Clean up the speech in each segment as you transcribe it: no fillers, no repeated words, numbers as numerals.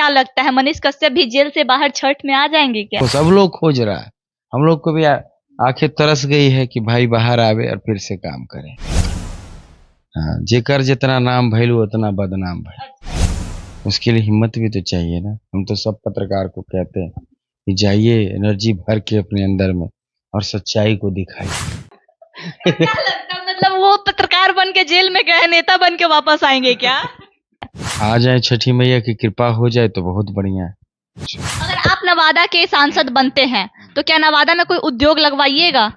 क्या लगता है मनीष कश्यप भी जेल से बाहर छठ में आ जाएंगे क्या? तो सब लोग खोज रहा है। हम लोग को भी आंखें तरस गई है कि भाई बाहर आवे और फिर से काम करें। हाँ, जेकर जितना नाम भइल उतना बदनाम भइल। उसके लिए हिम्मत भी तो चाहिए ना। हम तो सब पत्रकार को कहते हैं कि जाइए एनर्जी भर के अपने अंदर में और सच्चाई को दिखाइए। क्या लगता है मतलब वो पत्रकार बन के जेल में गए नेता बन के वापस आएंगे क्या? आ जाए, छठी मैया की कृपा हो जाए तो बहुत बढ़िया है। अगर आप नवादा के सांसद बनते हैं तो क्या नवादा में कोई उद्योग लगवाइएगा?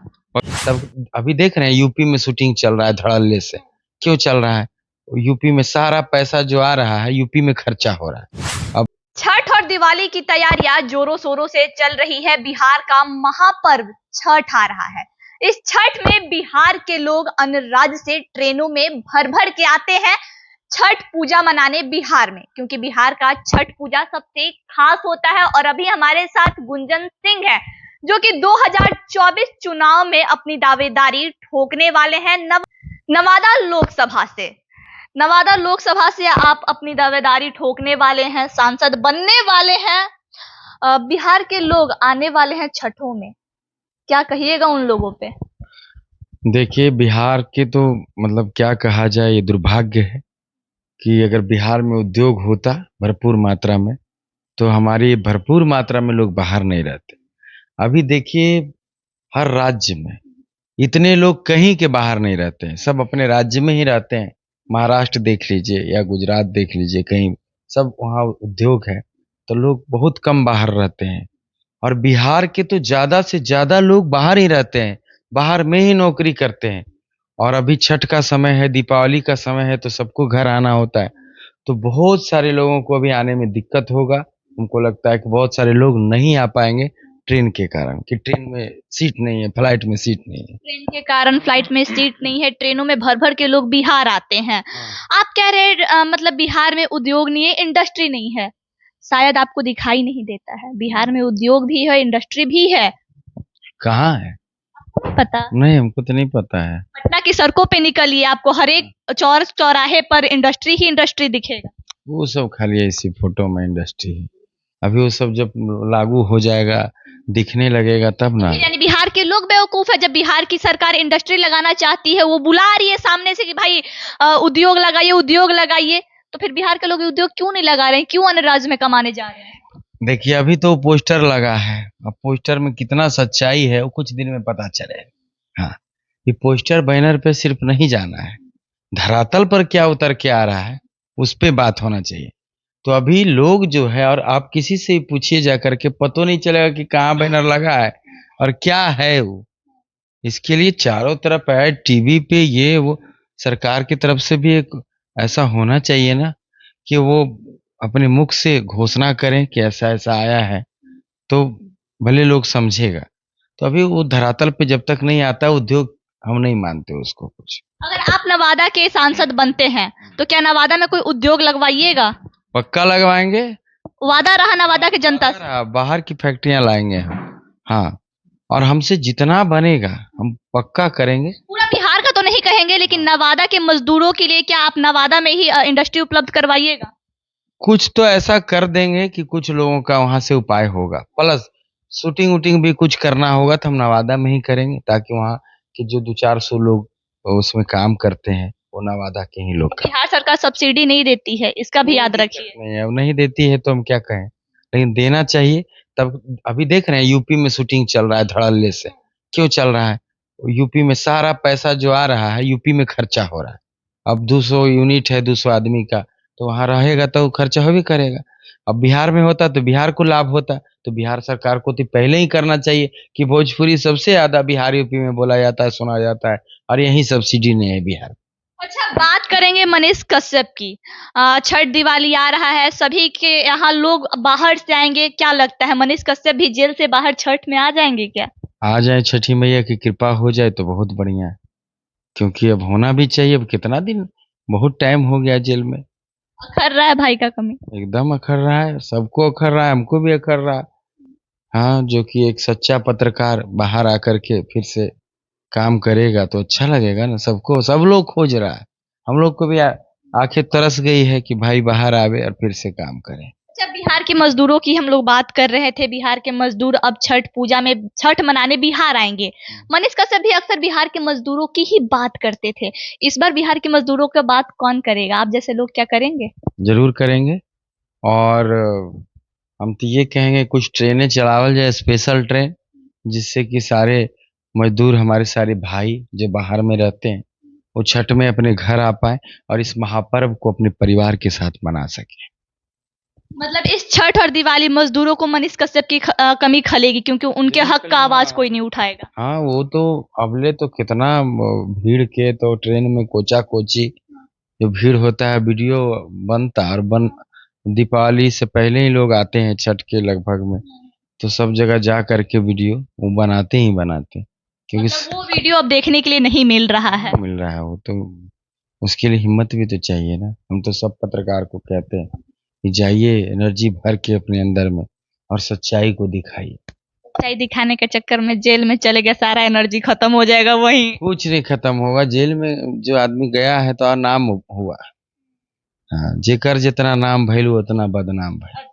तब अभी देख रहे हैं यूपी में शूटिंग चल रहा है धड़ल्ले से। क्यों चल रहा है? यूपी में सारा पैसा जो आ रहा है यूपी में खर्चा हो रहा है। अब छठ और दिवाली की तैयारियां जोरों शोरों से चल रही है। बिहार का महापर्व छठ आ रहा है। इस छठ में बिहार के लोग अन्य राज्य से ट्रेनों में भर भर के आते हैं छठ पूजा मनाने बिहार में, क्योंकि बिहार का छठ पूजा सबसे खास होता है। और अभी हमारे साथ गुंजन सिंह है जो कि 2024 चुनाव में अपनी दावेदारी ठोकने वाले हैं नवादा लोकसभा से। नवादा लोकसभा से आप अपनी दावेदारी ठोकने वाले हैं, सांसद बनने वाले हैं। बिहार के लोग आने वाले हैं छठों में, क्या कहिएगा उन लोगों पे? देखिए, बिहार के तो मतलब क्या कहा जाए, ये दुर्भाग्य है कि अगर बिहार में उद्योग होता भरपूर मात्रा में तो हमारी भरपूर मात्रा में लोग बाहर नहीं रहते। अभी देखिए, हर राज्य में इतने लोग कहीं के बाहर नहीं रहते हैं, सब अपने राज्य में ही रहते हैं। महाराष्ट्र देख लीजिए या गुजरात देख लीजिए, कहीं सब वहाँ उद्योग है तो लोग बहुत कम बाहर रहते हैं। और बिहार के तो ज्यादा से ज्यादा लोग बाहर ही रहते हैं, बाहर में ही नौकरी करते हैं। और अभी छठ का समय है, दीपावली का समय है, तो सबको घर आना होता है। तो बहुत सारे लोगों को अभी आने में दिक्कत होगा। हमको लगता है कि बहुत सारे लोग नहीं आ पाएंगे ट्रेन के कारण, कि ट्रेन में सीट नहीं है, फ्लाइट में सीट नहीं है। ट्रेन के कारण फ्लाइट में सीट नहीं है, ट्रेनों में भर भर के लोग बिहार आते हैं। आप कह रहे हैं मतलब बिहार में उद्योग नहीं है, इंडस्ट्री नहीं है। शायद आपको दिखाई नहीं देता है, बिहार में उद्योग भी है, इंडस्ट्री भी है। कहाँ है? पता नहीं, हमको तो नहीं पता है। पटना की सड़कों पे निकलिए, आपको हर एक चौराहे पर इंडस्ट्री ही इंडस्ट्री दिखेगा। वो सब खाली ऐसी फोटो में इंडस्ट्री है। अभी वो सब जब लागू हो जाएगा, दिखने लगेगा तब ना। यानी बिहार के लोग बेवकूफ है। जब बिहार की सरकार इंडस्ट्री लगाना चाहती है, वो बुला रही है सामने से कि भाई उद्योग लगाइए, उद्योग लगाइए, तो फिर बिहार के लोग उद्योग क्यों नहीं लगा रहे हैं? क्यों अन्य राज्य में कमाने जा रहे हैं? देखिए, अभी तो पोस्टर लगा है, अब पोस्टर में कितना सच्चाई है वो कुछ दिन में पता चलेगा। हाँ, ये पोस्टर बैनर पे सिर्फ नहीं जाना है, धरातल पर क्या उतर के आ रहा है उस पे बात होना चाहिए। तो अभी लोग जो है, और आप किसी से ही पूछिए जा करके, पता नहीं चलेगा कि कहाँ बैनर लगा है और क्या है वो। इसके लिए चारों तरफ ऐड, टीवी पे ये वो। सरकार की तरफ से भी एक ऐसा होना चाहिए ना कि वो अपने मुख से घोषणा करें कि ऐसा ऐसा आया है, तो भले लोग समझेगा। तो अभी वो धरातल पे जब तक नहीं आता उद्योग, हम नहीं मानते उसको कुछ। अगर आप नवादा के सांसद बनते हैं तो क्या नवादा में कोई उद्योग लगवाइएगा? पक्का लगवाएंगे। वादा रहा नवादा की जनता से। बाहर की फैक्ट्रियां लाएंगे हम। हाँ, और हमसे जितना बनेगा हम पक्का करेंगे। पूरा बिहार का तो नहीं कहेंगे, लेकिन नवादा के मजदूरों के लिए क्या आप नवादा में ही इंडस्ट्री उपलब्ध करवाइएगा? कुछ तो ऐसा कर देंगे कि कुछ लोगों का वहां से उपाय होगा। प्लस शूटिंग वूटिंग भी कुछ करना होगा तो हम नवादा में ही करेंगे, ताकि वहाँ के जो 200-400 लोग उसमें काम करते हैं वो नवादा के ही लोग। बिहार सरकार सब्सिडी नहीं देती है, इसका भी याद रखिए। नहीं, अब नहीं देती है तो हम क्या कहें, लेकिन देना चाहिए। तब अभी देख रहे हैं यूपी में शूटिंग चल रहा है धड़ल्ले से। क्यों चल रहा है? यूपी में सारा पैसा जो आ रहा है यूपी में खर्चा हो रहा है। अब 200 यूनिट है, 200 आदमी का, तो वहां रहेगा तो खर्चा हो भी करेगा। अब बिहार में होता तो बिहार को लाभ होता। तो बिहार सरकार को तो पहले ही करना चाहिए कि भोजपुरी सबसे ज्यादा बिहार यूपी में बोला जाता है, सुना जाता है, और यही सब्सिडी नहीं है बिहार। अच्छा, बात करेंगे मनीष कश्यप की। छठ दिवाली आ रहा है, सभी के यहाँ लोग बाहर से आएंगे। क्या लगता है मनीष कश्यप भी जेल से बाहर छठ में आ जाएंगे क्या? आ जाए, छठी मैया की कृपा हो जाए तो बहुत बढ़िया है। क्योंकि अब होना भी चाहिए। अब कितना दिन, बहुत टाइम हो गया जेल में। अखर रहा है भाई का कमी। एकदम अखर रहा है, सबको अखर रहा है, हमको भी अखर रहा है। हाँ, जो कि एक सच्चा पत्रकार बाहर आकर के फिर से काम करेगा तो अच्छा लगेगा ना सबको। सब लोग खोज रहा है। हम लोग को भी आंखें तरस गई है कि भाई बाहर आवे और फिर से काम करें। अच्छा, बिहार के मजदूरों की हम लोग बात कर रहे थे। बिहार के मजदूर अब छठ पूजा में छठ मनाने बिहार आएंगे। मनीष कश्यप भी अक्सर बिहार के मजदूरों की ही बात करते थे। इस बार बिहार के मजदूरों का बात कौन करेगा? आप जैसे लोग क्या करेंगे? जरूर करेंगे। और हम तो ये कहेंगे कुछ ट्रेनें चलावल जाए, स्पेशल ट्रेन, जिससे कि सारे मजदूर, हमारे सारे भाई जो बाहर में रहते हैं, वो छठ में अपने घर आ पाए और इस महापर्व को अपने परिवार के साथ मना सके। मतलब इस छठ और दिवाली मजदूरों को मनीष कश्यप की कमी खलेगी, क्योंकि उनके जरूर हक का करेंगे, आवाज हाँ। कोई नहीं उठाएगा। हाँ, वो तो अबले तो कितना भीड़ के तो ट्रेन में कोचा कोची जो भीड़ होता है, वीडियो बनता और बन दीपावली से पहले ही लोग आते हैं छठ के लगभग में, तो सब जगह जा करके वीडियो वो बनाते ही बनाते हैं, क्योंकि मतलब वो वीडियो अब देखने के लिए नहीं मिल रहा है। मिल रहा है वो तो, उसके लिए हिम्मत भी तो चाहिए ना। हम तो सब पत्रकार को कहते हैं कि जाइए एनर्जी भर के अपने अंदर में और सच्चाई को दिखाइए। सच्चाई दिखाने के चक्कर में जेल में चले गए, सारा एनर्जी खत्म हो जाएगा वहीं। कुछ नहीं खत्म होगा, जेल में जो आदमी गया है तो और नाम हुआ। हाँ, जेकर जितना नाम भइल उतना बदनाम भइल।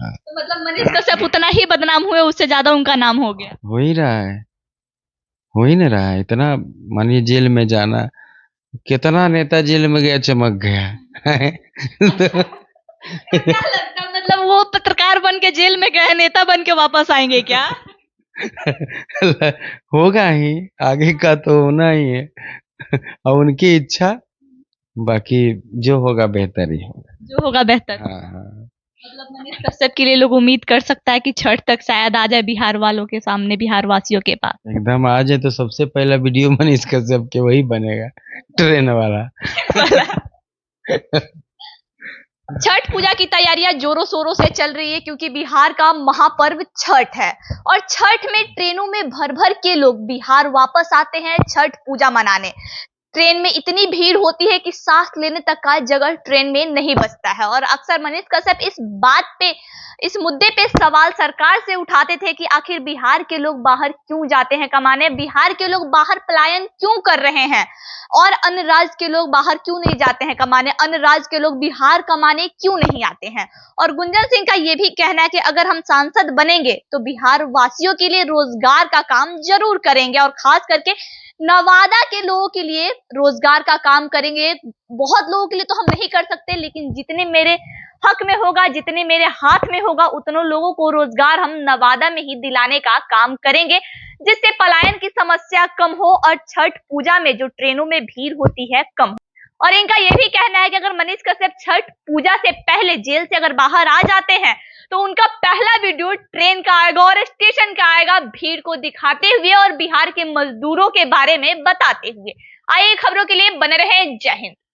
हाँ, तो मतलब मनीष कश्यप उतना ही बदनाम हुए, उससे ज्यादा उनका नाम हो गया। हो ही रहा है, हो ही नहीं रहा है इतना। मानिए जेल में जाना, कितना नेता जेल में गया चमक गया। तो क्या लगता है, मतलब वो पत्रकार बन के जेल में गए, नेता बन के वापस आएंगे क्या? होगा ही, आगे का तो होना ही है। और उनकी इच्छा, बाकी जो होगा बेहतर ही होगा। जो होगा बेहतर। हाँ हाँ, मतलब मनीष कश्यप के लिए लोग उम्मीद कर सकता है कि छठ तक शायद आ जाए बिहार वालों के सामने, बिहार वासियों के पास। एकदम आ जाए तो सबसे पहला वीडियो मनीष कश्यप के वही बनेगा, ट्रेन वाला। छठ पूजा की तैयारियां जोरों शोरों से चल रही है, क्योंकि बिहार का महापर्व छठ है। और छठ में ट्रेनों में भर भर के लोग बिहार वापस आते हैं छठ पूजा मनाने। ट्रेन में इतनी भीड़ होती है कि सांस लेने तक का जगह ट्रेन में नहीं बचता है। और अक्सर मनीष कश्यप इस मुद्दे पे सवाल सरकार से उठाते थे कि आखिर बिहार के लोग बाहर क्यों जाते हैं कमाने, बिहार के लोग बाहर पलायन क्यों कर रहे हैं, और अन्य राज्य के लोग बाहर क्यों नहीं जाते हैं कमाने, अन्य राज्य के लोग बिहार कमाने क्यों नहीं आते हैं। और गुंजन सिंह का यह भी कहना है कि अगर हम सांसद बनेंगे तो बिहार वासियों के लिए रोजगार का काम जरूर करेंगे, और खास करके नवादा के लोगों के लिए रोजगार का काम करेंगे। बहुत लोगों के लिए तो हम नहीं कर सकते, लेकिन जितने मेरे हक में होगा, जितने मेरे हाथ में होगा, उतनों लोगों को रोजगार हम नवादा में ही दिलाने का काम करेंगे, जिससे पलायन की समस्या कम हो और छठ पूजा में जो ट्रेनों में भीड़ होती है कम हो। और इनका यह भी कहना है कि अगर मनीष कश्यप छठ पूजा से पहले जेल से अगर बाहर आ जाते हैं तो उनका पहला वीडियो ट्रेन का आएगा और स्टेशन का आएगा, भीड़ को दिखाते हुए और बिहार के मजदूरों के बारे में बताते हुए। आइए खबरों के लिए बने रहें। जय हिंद।